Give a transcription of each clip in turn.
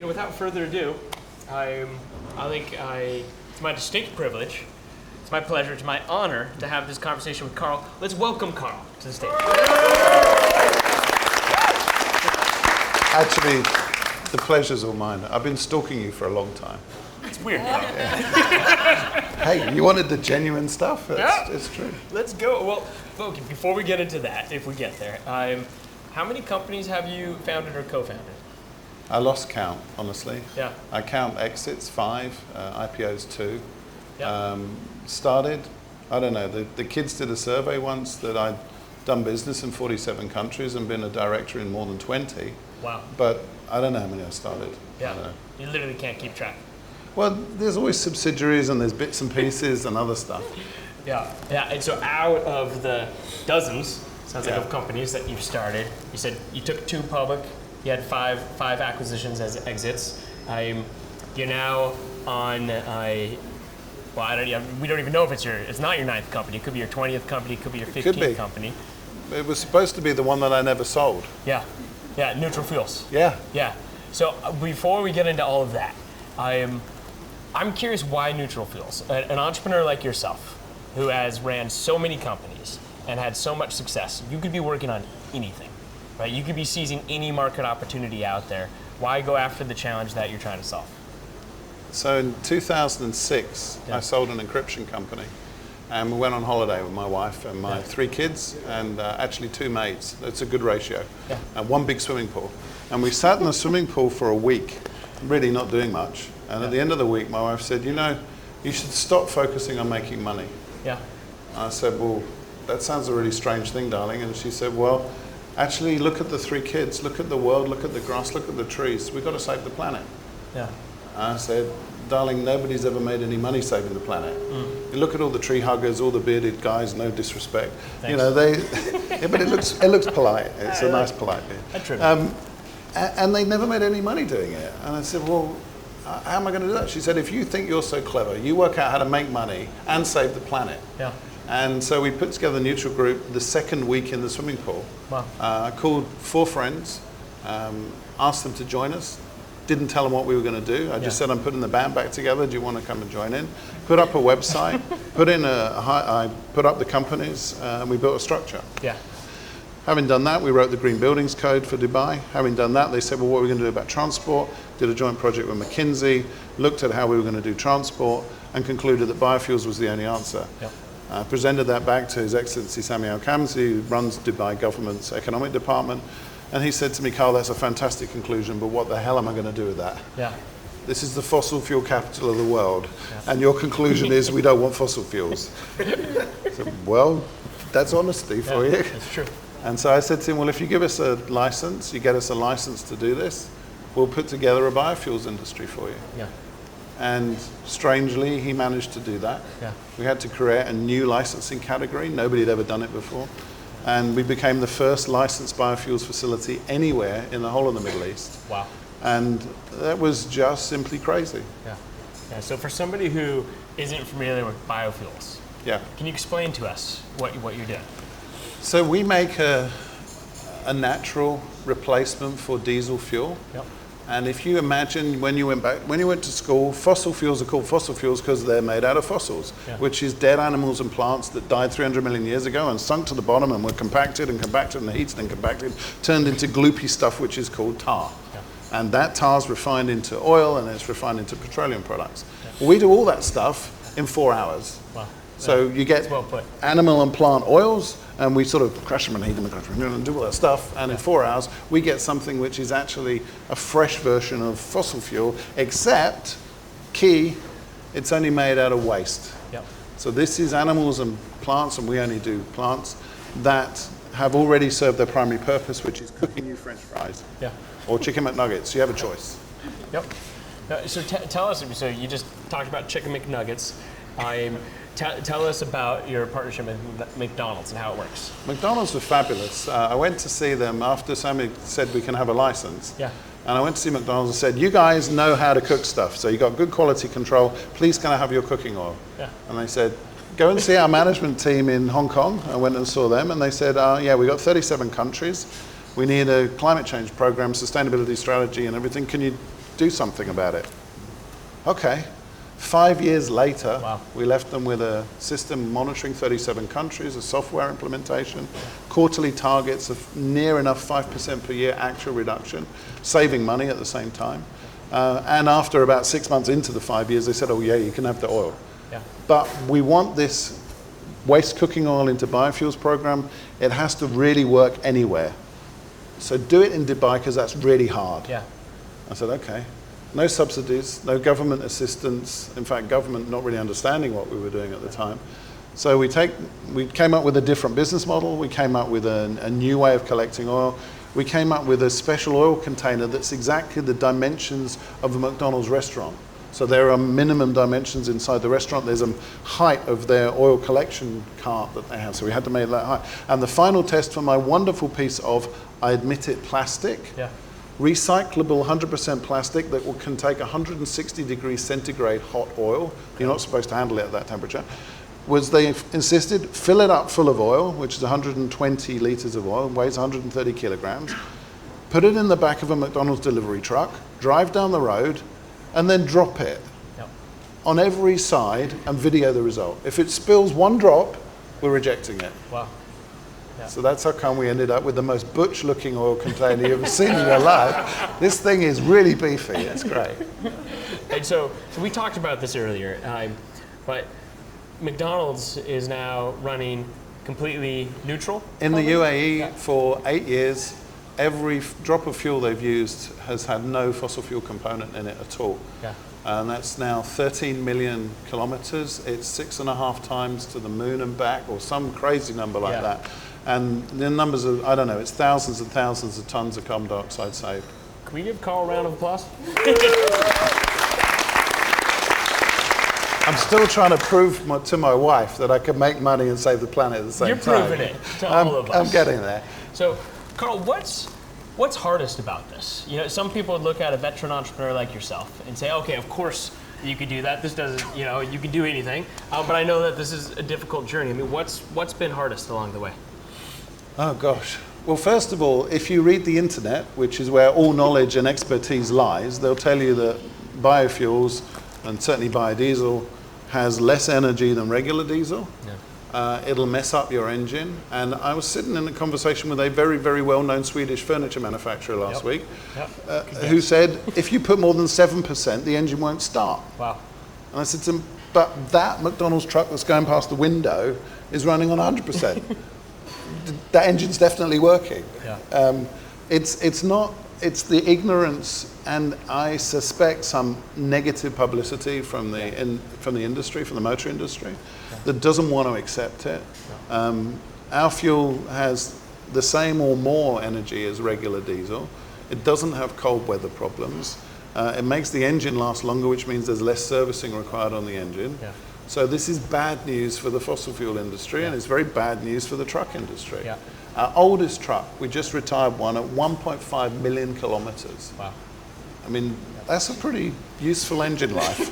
Without further ado, it's my distinct privilege, it's my pleasure, it's my honor to have this conversation with Karl. Let's welcome Karl to the stage. Actually, the pleasure's all mine. I've been stalking you for a long time. It's weird, Karl. Hey, you wanted the genuine stuff? It's true. Let's go. Well, okay, before we get into that, if we get there, how many companies have you founded or co-founded? I lost count, honestly. Yeah. I count exits 5, IPOs 2. Yeah. Started, I don't know, the kids did a survey once that I'd done business in 47 countries and been a director in more than 20. Wow. But I don't know how many I started. Yeah. I don't know. You literally can't keep track. Well, there's always subsidiaries and there's bits and pieces and other stuff. Yeah. Yeah. And so out of the dozens, sounds like, of companies that you've started, you said you took 2 public. You had five acquisitions as exits. You're now on we don't even know if it's not your 9th company. It could be your 20th company. It could be your 15th company. It was supposed to be the one that I never sold. Yeah, neutral fuels. Yeah. Yeah. So before we get into all of that, I'm curious why neutral fuels. An entrepreneur like yourself, who has ran so many companies and had so much success, you could be working on anything. Right, you could be seizing any market opportunity out there. Why go after the challenge that you're trying to solve? So in 2006, I sold an encryption company, and we went on holiday with my wife and my 3 kids, and actually 2 maids. It's a good ratio. Yeah. And 1 big swimming pool. And we sat in the swimming pool for a week, really not doing much. And at the end of the week, my wife said, you should stop focusing on making money. Yeah. I said, well, that sounds a really strange thing, darling. And she said, well, actually, look at the 3 kids, look at the world, look at the grass, look at the trees. We've got to save the planet. Yeah. I said, darling, nobody's ever made any money saving the planet. You look at all the tree huggers, all the bearded guys, no disrespect. Thanks. But it looks polite. It's a nice polite beard. That's true. And they never made any money doing it. And I said, well, how am I going to do that? She said, if you think you're so clever, you work out how to make money and save the planet. Yeah. And so we put together a neutral group the 2nd week in the swimming pool. Wow. I called 4 friends, asked them to join us, didn't tell them what we were going to do. I just said, I'm putting the band back together. Do you want to come and join in? Put up a website, I put up the companies, and we built a structure. Yeah. Having done that, we wrote the Green Buildings Code for Dubai. Having done that, they said, well, what are we going to do about transport? Did a joint project with McKinsey, looked at how we were going to do transport, and concluded that biofuels was the only answer. Yep. Presented that back to His Excellency Sami Al-Khamsi, who runs Dubai government's economic department, and he said to me, Karl, that's a fantastic conclusion, but what the hell am I going to do with that? Yeah. This is the fossil fuel capital of the world, and your conclusion is we don't want fossil fuels. So, well, that's honesty for you. That's true. And so I said to him, well, if you give us a license, you get us a license to do this, we'll put together a biofuels industry for you. Yeah. And strangely, he managed to do that. Yeah. We had to create a new licensing category. Nobody had ever done it before. And we became the first licensed biofuels facility anywhere in the whole of the Middle East. Wow. And that was just simply crazy. Yeah. Yeah. So for somebody who isn't familiar with biofuels, can you explain to us what you're doing? So we make a natural replacement for diesel fuel. Yep. And if you imagine when you went to school, fossil fuels are called fossil fuels because they're made out of fossils, which is dead animals and plants that died 300 million years ago and sunk to the bottom and were compacted and heated and compacted, turned into gloopy stuff which is called tar. Yeah. And that tar is refined into oil and it's refined into petroleum products. Yeah. We do all that stuff in 4 hours. Wow. So you get animal and plant oils, and we sort of crush them and heat them and do all that stuff. And in 4 hours, we get something which is actually a fresh version of fossil fuel, except, it's only made out of waste. Yep. So this is animals and plants, and we only do plants, that have already served their primary purpose, which is cooking you French fries. Yeah. Or chicken McNuggets. You have a choice. Yep. So tell us, so you just talked about chicken McNuggets. Tell us about your partnership with McDonald's and how it works. McDonald's were fabulous. I went to see them after Sammy said we can have a license. Yeah. And I went to see McDonald's and said, you guys know how to cook stuff, so you got good quality control. Please can I have your cooking oil? Yeah. And they said, go and see our management team in Hong Kong. I went and saw them, and they said, yeah, we got 37 countries. We need a climate change program, sustainability strategy and everything. Can you do something about it. Okay. 5 years later, we left them with a system monitoring 37 countries, a software implementation, quarterly targets of near enough 5% per year actual reduction, saving money at the same time. And after about 6 months into the 5 years, they said, oh yeah, you can have the oil. Yeah. But we want this waste cooking oil into biofuels program. It has to really work anywhere. So do it in Dubai because that's really hard. Yeah. I said, okay. No subsidies, no government assistance. In fact, government not really understanding what we were doing at the time. So we came up with a different business model. We came up with a new way of collecting oil. We came up with a special oil container that's exactly the dimensions of a McDonald's restaurant. So there are minimum dimensions inside the restaurant. There's a height of their oil collection cart that they have. So we had to make that height. And the final test for my wonderful piece of, I admit it, plastic. Yeah. Recyclable 100% plastic that can take 160 degrees centigrade hot oil. You're not supposed to handle it at that temperature. Was they insisted, fill it up full of oil, which is 120 liters of oil, weighs 130 kilograms, put it in the back of a McDonald's delivery truck, drive down the road, and then drop it on every side and video the result. If it spills one drop, we're rejecting it. Wow. Yeah. So that's how come we ended up with the most butch-looking oil container you've ever seen in your life. This thing is really beefy. It's great. And so we talked about this earlier, but McDonald's is now running completely neutral? In the UAE for 8 years, every drop of fuel they've used has had no fossil fuel component in it at all. Yeah. And that's now 13 million kilometers. It's 6.5 times to the moon and back, or some crazy number like that. And the numbers are, I don't know, it's thousands and thousands of tons of carbon dioxide saved. Can we give Karl a round of applause? I'm still trying to prove to my wife that I can make money and save the planet at the same time. You're proving it to all of us. I'm getting there. So, Karl, what's hardest about this? You know, some people would look at a veteran entrepreneur like yourself and say, okay, of course you could do that. This doesn't, you know, you can do anything. But I know that this is a difficult journey. I mean, what's been hardest along the way? Oh, gosh. Well, first of all, if you read the internet, which is where all knowledge and expertise lies, they'll tell you that biofuels, and certainly biodiesel, has less energy than regular diesel. Yeah. It'll mess up your engine. And I was sitting in a conversation with a very, very well-known Swedish furniture manufacturer last week, who said, if you put more than 7%, the engine won't start. Wow. And I said to him, but that McDonald's truck that's going past the window is running on 100%. That engine's definitely working. Yeah. It's the ignorance, and I suspect some negative publicity from the industry, from the motor industry, that doesn't want to accept it. Our fuel has the same or more energy as regular diesel. It doesn't have cold weather problems. It makes the engine last longer, which means there's less servicing required on the engine. Yeah. So this is bad news for the fossil fuel industry, and it's very bad news for the truck industry. Yeah. Our oldest truck, we just retired one at 1.5 million kilometers. Wow. I mean, that's a pretty useful engine life.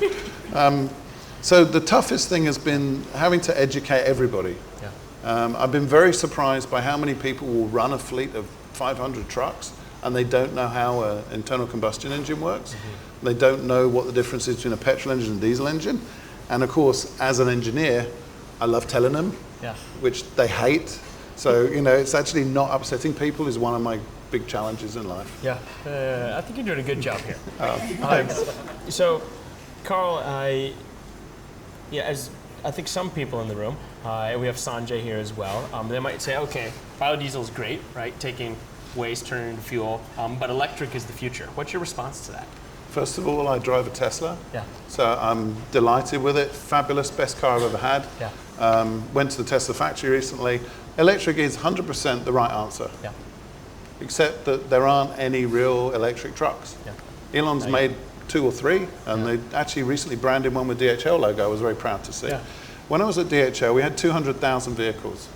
So the toughest thing has been having to educate everybody. Yeah. I've been very surprised by how many people will run a fleet of 500 trucks and they don't know how an internal combustion engine works. Mm-hmm. They don't know what the difference is between a petrol engine and a diesel engine. And of course, as an engineer, I love telling them, which they hate. So, you know, it's actually not upsetting people is one of my big challenges in life. Yeah, I think you're doing a good job here. So, Karl, as I think some people in the room, we have Sanjay here as well, they might say, okay, biodiesel is great, right? Taking waste, turning it into fuel, but electric is the future. What's your response to that? First of all, I drive a Tesla, so I'm delighted with it. Fabulous, best car I've ever had. Yeah. Went to the Tesla factory recently. Electric is 100% the right answer, except that there aren't any real electric trucks. Yeah. Elon's made 2 or 3, and they actually recently branded one with DHL logo. I was very proud to see. Yeah. When I was at DHL, we had 200,000 vehicles.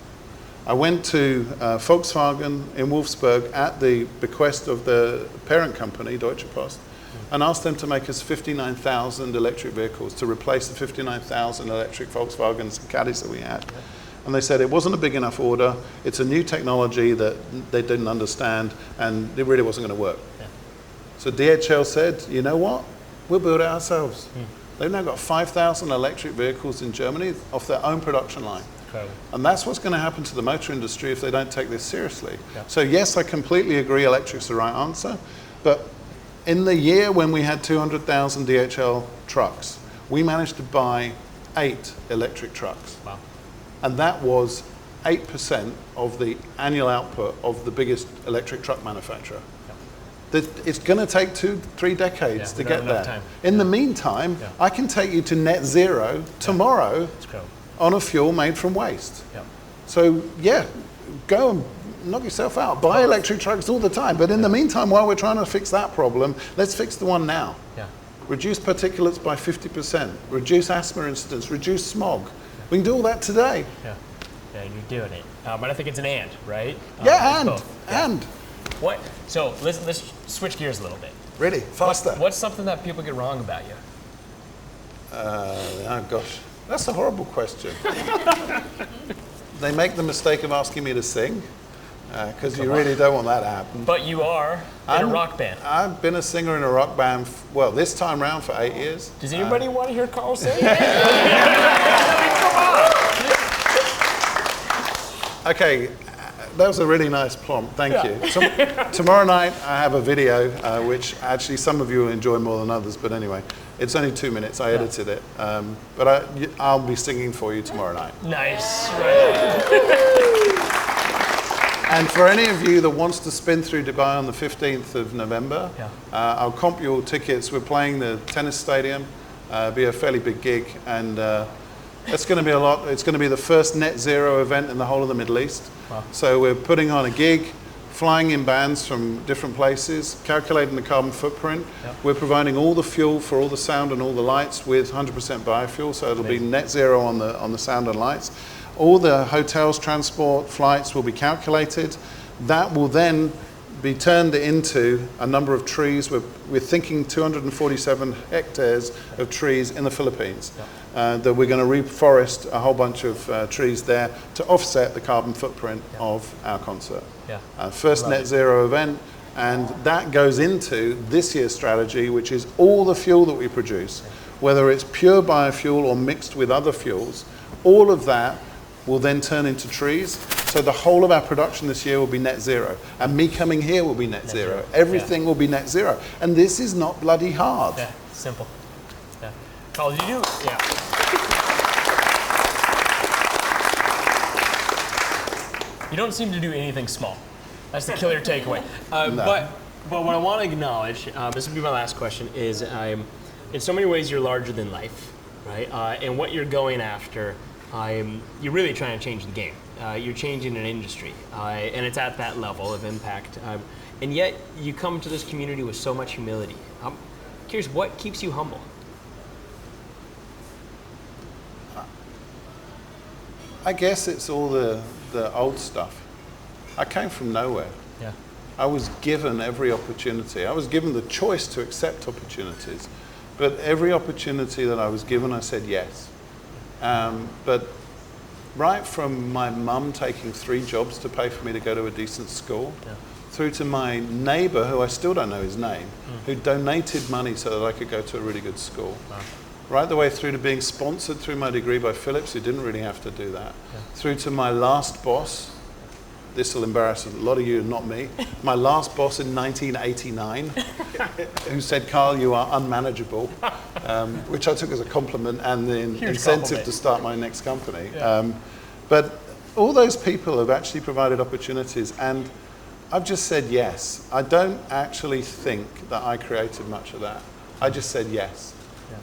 I went to Volkswagen in Wolfsburg at the bequest of the parent company, Deutsche Post, and asked them to make us 59,000 electric vehicles to replace the 59,000 electric Volkswagens and Caddies that we had. And they said it wasn't a big enough order, it's a new technology that they didn't understand, and it really wasn't going to work. Yeah. So DHL said, you know what? We'll build it ourselves. They've now got 5,000 electric vehicles in Germany off their own production line. Incredible. And that's what's going to happen to the motor industry if they don't take this seriously. So yes, I completely agree electric's the right answer, but in the year when we had 200,000 DHL trucks, we managed to buy 8 electric trucks. Wow. And that was 8% of the annual output of the biggest electric truck manufacturer. It's going to take 2-3 decades to get there. Time. In the meantime, I can take you to net zero tomorrow on a fuel made from waste. So yeah, go and knock yourself out. Buy electric trucks all the time. But in the meantime, while we're trying to fix that problem, let's fix the one now. Reduce particulates by 50%, reduce asthma incidents, reduce smog. We can do all that today. Yeah, you're doing it. But I think it's an and, right? And. What? So let's switch gears a little bit. Really? Faster. What's something that people get wrong about you? Oh gosh, that's a horrible question. They make the mistake of asking me to sing, because you really don't want that to happen. But you are in a rock band. I've been a singer in a rock band, well, this time round for 8 years. Does anybody want to hear Karl sing? Okay, that was a really nice prompt, thank you. Tomorrow night I have a video, which actually some of you will enjoy more than others, but anyway, it's only 2 minutes, I edited it. But I'll be singing for you tomorrow night. Nice. And for any of you that wants to spin through Dubai on the 15th of November, I'll comp you all tickets. We're playing the tennis stadium, be a fairly big gig, and it's going to be a lot. It's going to be the first net zero event in the whole of the Middle East. So we're putting on a gig, flying in bands from different places, calculating the carbon footprint. We're providing all the fuel for all the sound and all the lights with 100% biofuel, so it'll be net zero on the sound and lights. All the hotels, transport, flights will be calculated. That will then be turned into a number of trees. We're thinking 247 hectares of trees in the Philippines. That we're going to reforest a whole bunch of trees there to offset the carbon footprint of our concert. First net zero event, and that goes into this year's strategy, which is all the fuel that we produce, whether it's pure biofuel or mixed with other fuels, all of that will then turn into trees. So the whole of our production this year will be net zero. And me coming here will be net zero. Everything will be net zero. And this is not bloody hard. Yeah, simple. Yeah. Karl, did you do? Yeah. You don't seem to do anything small. That's the killer takeaway. No. But what I want to acknowledge, this will be my last question, is in so many ways you're larger than life, right? And what you're going after, you're really trying to change the game. You're changing an industry, and it's at that level of impact. And yet, you come to this community with so much humility. I'm curious, what keeps you humble? I guess it's all the old stuff. I came from nowhere. I was given every opportunity. I was given the choice to accept opportunities. But every opportunity that I was given, I said yes. But right from my mum taking 3 jobs to pay for me to go to a decent school, through to my neighbor, who I still don't know his name, who donated money so that I could go to a really good school. Right the way through to being sponsored through my degree by Philips, who didn't really have to do that. Through to my last boss, this will embarrass a lot of you, not me, my last boss in 1989, who said, Karl, you are unmanageable, which I took as a compliment and the incentive to start my next company. But all those people have actually provided opportunities, and I've just said yes. I don't actually think that I created much of that. I just said yes.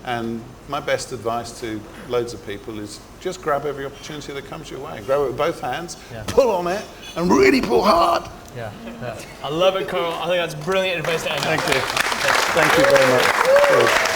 And my best advice to loads of people is just grab every opportunity that comes your way. Grab it with both hands, pull on it, and really pull hard. I love it, Karl. I think that's brilliant advice to end on. Thank you. Thank you very much.